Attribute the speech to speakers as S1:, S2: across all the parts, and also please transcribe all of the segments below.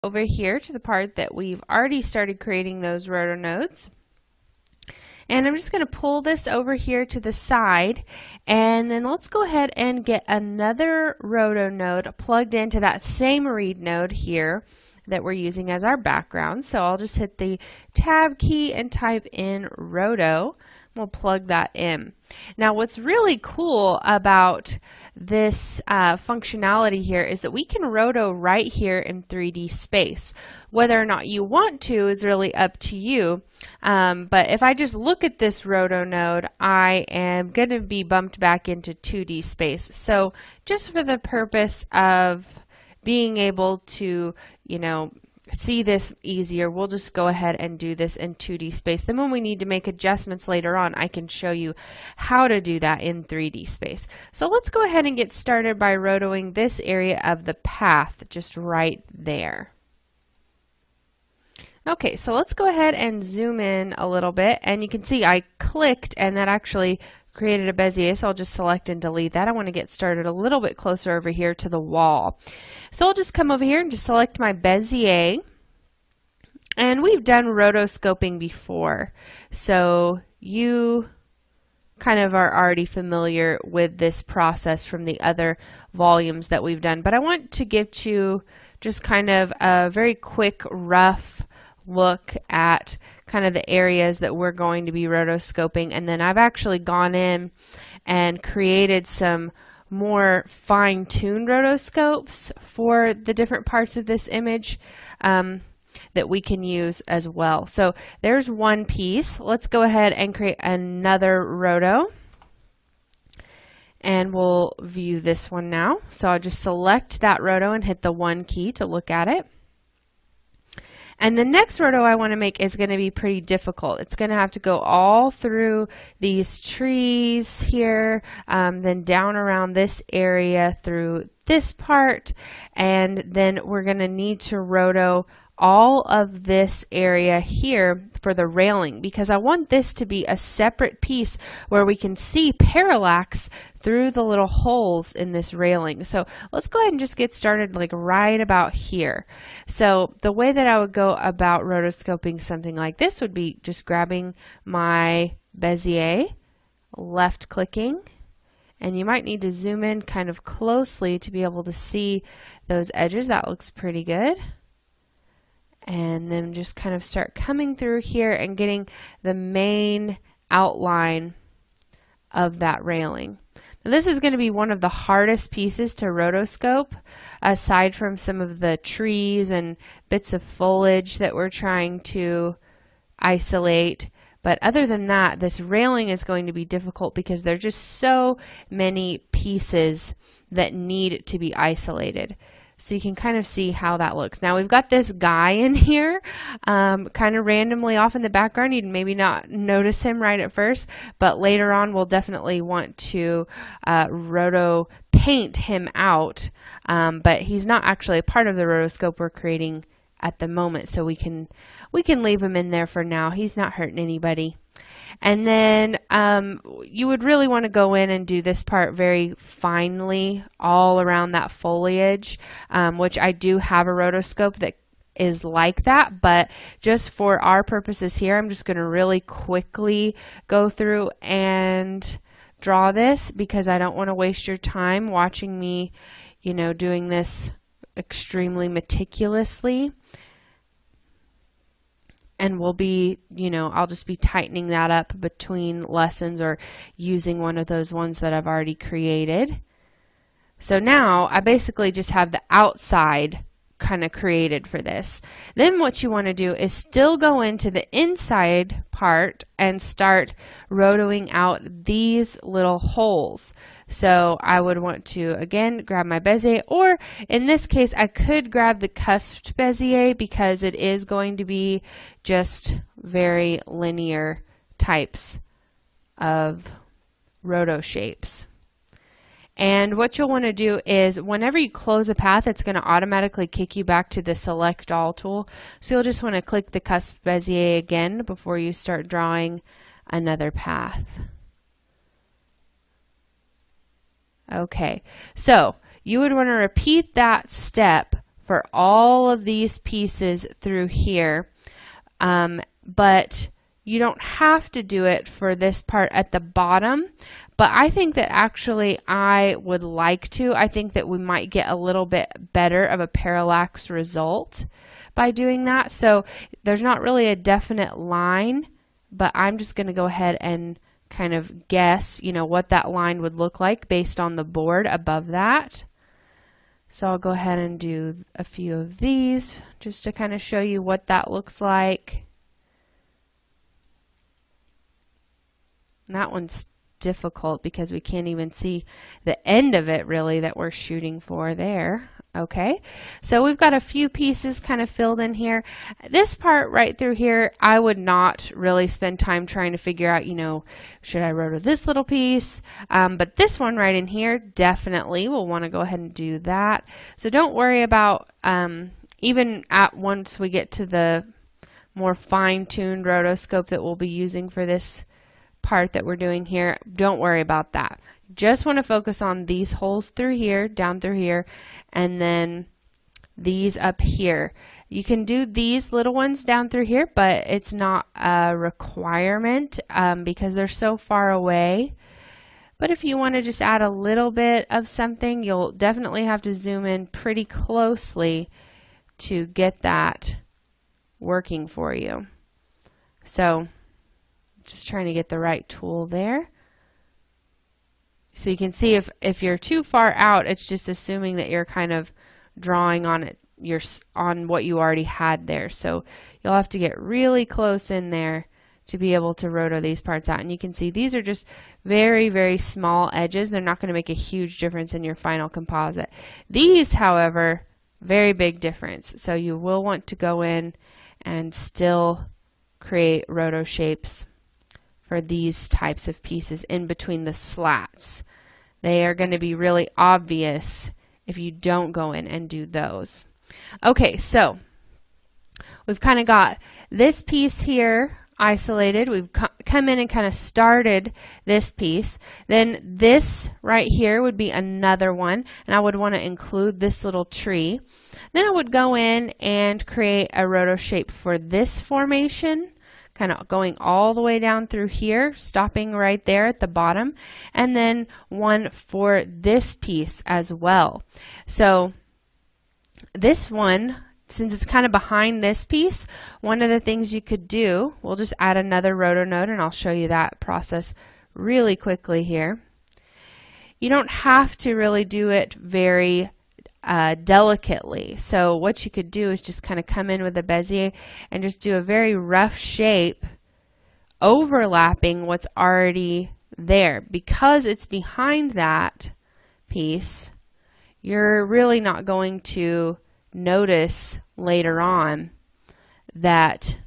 S1: over here to the part that we've already started creating those roto nodes. And I'm just going to pull this over here to the side, and then let's go ahead and get another roto node plugged into that same read node here that we're using as our background. So I'll just hit the tab key and type in roto. We'll plug that in. Now what's really cool about this functionality here is that we can roto right here in 3D space. Whether or not you want to is really up to you. But if I just look at this roto node, I am going to be bumped back into 2D space. So just for the purpose of being able to, see this easier, we'll just go ahead and do this in 2D space. Then when we need to make adjustments later on, I can show you how to do that in 3D space. So let's go ahead and get started by rotoing this area of the path just right there. Okay, so let's go ahead and zoom in a little bit, and you can see I clicked and that actually created a Bezier, so I'll just select and delete that. I want to get started a little bit closer over here to the wall. So I'll just come over here and just select my Bezier. And we've done rotoscoping before, so you kind of are already familiar with this process from the other volumes that we've done. But I want to give you just kind of a very quick, rough look at kind of the areas that we're going to be rotoscoping, and then I've actually gone in and created some more fine-tuned rotoscopes for the different parts of this image that we can use as well. So there's one piece. Let's go ahead and create another roto, and we'll view this one now. So I'll just select that roto and hit the 1 key to look at it. And the next roto I want to make is going to be pretty difficult. It's going to have to go all through these trees here, then down around this area through this part, and then we're going to need to roto all of this area here for the railing, because I want this to be a separate piece where we can see parallax through the little holes in this railing. So let's go ahead and just get started like right about here. So the way that I would go about rotoscoping something like this would be just grabbing my Bezier, left clicking, and you might need to zoom in kind of closely to be able to see those edges. That looks pretty good. And then just kind of start coming through here and getting the main outline of that railing. Now, this is going to be one of the hardest pieces to rotoscope, aside from some of the trees and bits of foliage that we're trying to isolate. But other than that, this railing is going to be difficult because there are just so many pieces that need to be isolated. So you can kind of see how that looks. Now we've got this guy in here kind of randomly off in the background. You'd maybe not notice him right at first, but later on we'll definitely want to roto paint him out. But he's not actually a part of the rotoscope we're creating at the moment, so we can leave him in there for now. He's not hurting anybody. And then you would really want to go in and do this part very finely all around that foliage, which I do have a rotoscope that is like that, but just for our purposes here, I'm just going to really quickly go through and draw this because I don't want to waste your time watching me, doing this extremely meticulously. And we'll be, I'll just be tightening that up between lessons or using one of those ones that I've already created. So now I basically just have the outside kind of created for this. Then what you want to do is still go into the inside part and start rotoing out these little holes. So I would want to, again, grab my Bezier, or in this case, I could grab the cusped Bezier because it is going to be just very linear types of roto shapes. And what you'll want to do is whenever you close a path, it's going to automatically kick you back to the Select All tool. So you'll just want to click the Cusp Bezier again before you start drawing another path. Okay, so you would want to repeat that step for all of these pieces through here, but you don't have to do it for this part at the bottom. But I think that actually I would like to. I think that we might get a little bit better of a parallax result by doing that. So there's not really a definite line, but I'm just going to go ahead and kind of guess, you know, what that line would look like based on the board above that. So I'll go ahead and do a few of these just to kind of show you what that looks like. And that one's difficult because we can't even see the end of it really that we're shooting for there. Okay, so we've got a few pieces kind of filled in here. This part right through here, I would not really spend time trying to figure out, you know, should I roto this little piece? But this one right in here, definitely we'll want to go ahead and do that. So don't worry about, even at once we get to the more fine-tuned rotoscope that we'll be using for this part that we're doing here, don't worry about that. Just want to focus on these holes through here, down through here, and then these up here. You can do these little ones down through here, but it's not a requirement because they're so far away. But if you want to just add a little bit of something, you'll definitely have to zoom in pretty closely to get that working for you. So just trying to get the right tool there. So you can see if you're too far out, it's just assuming that you're kind of drawing on it, on what you already had there. So you'll have to get really close in there to be able to roto these parts out. And you can see these are just very, very small edges. They're not going to make a huge difference in your final composite. These, however, very big difference. So you will want to go in and still create roto shapes for these types of pieces in between the slats. They are going to be really obvious if you don't go in and do those. Okay, so we've kind of got this piece here isolated. We've come in and kind of started this piece. Then this right here would be another one, and I would want to include this little tree. Then I would go in and create a roto shape for this formation, kind of going all the way down through here, stopping right there at the bottom, and then one for this piece as well. So this one, since it's kind of behind this piece, one of the things you could do, we'll just add another roto node, and I'll show you that process really quickly here. You don't have to really do it very delicately. So what you could do is just kind of come in with a Bezier and just do a very rough shape overlapping what's already there. Because it's behind that piece, you're really not going to notice later on that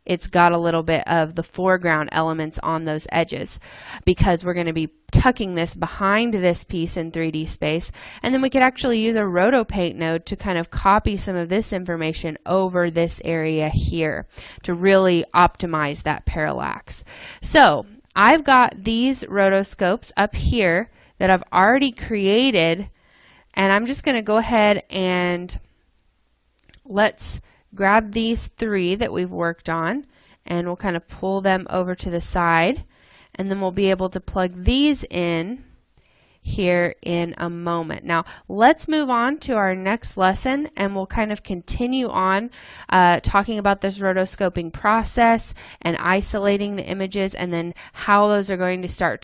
S1: it's got a little bit of the foreground elements on those edges, because we're going to be tucking this behind this piece in 3D space. And then we could actually use a Roto Paint node to kind of copy some of this information over this area here to really optimize that parallax. So I've got these rotoscopes up here that I've already created, and I'm just going to go ahead and let's grab these three that we've worked on, and we'll kind of pull them over to the side, and then we'll be able to plug these in here in a moment. Now let's move on to our next lesson, and we'll kind of continue on talking about this rotoscoping process and isolating the images, and then how those are going to start